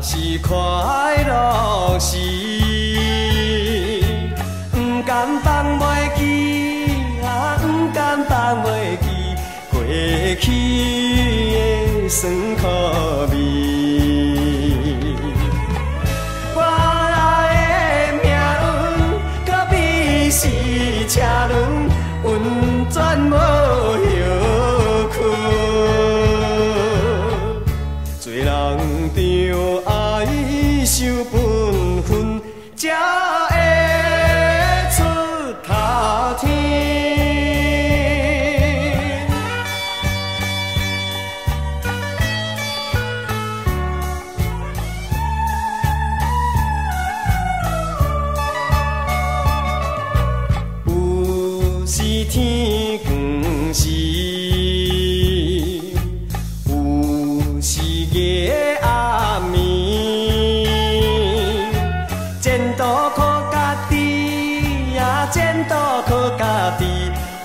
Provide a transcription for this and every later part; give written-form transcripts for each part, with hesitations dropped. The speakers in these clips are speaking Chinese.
是快乐时，不甘放袂记，不甘放袂记过去的酸苦味。我的命运可比是车轮，运转无休困。做人着爱受本分，才会出头天。有时天光时，有时夜暗暝，前途靠家己呀，前途靠家己，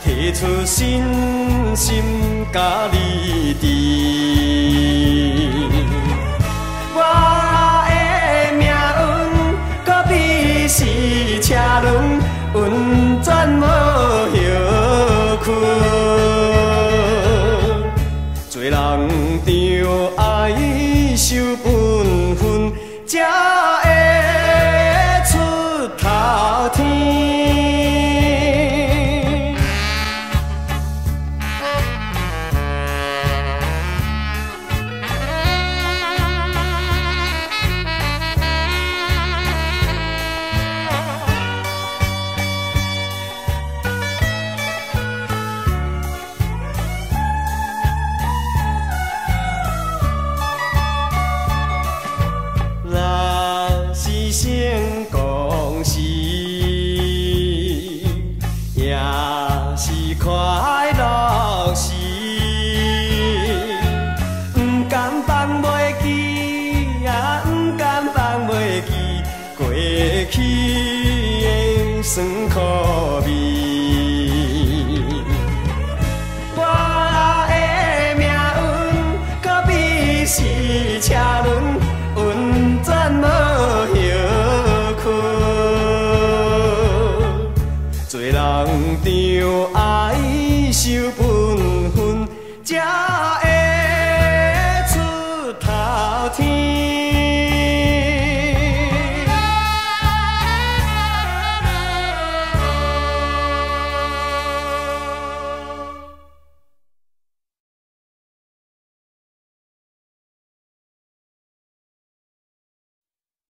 提出信心甲理智。我的命运可比是车轮，运转无休困。做人着爱受本分，才会出头天。若是成功时，也是快乐时，不甘放袂记，不甘放袂记过去的酸苦味。我的命运可比是车轮，运转无休困。做人着爱受本分，才会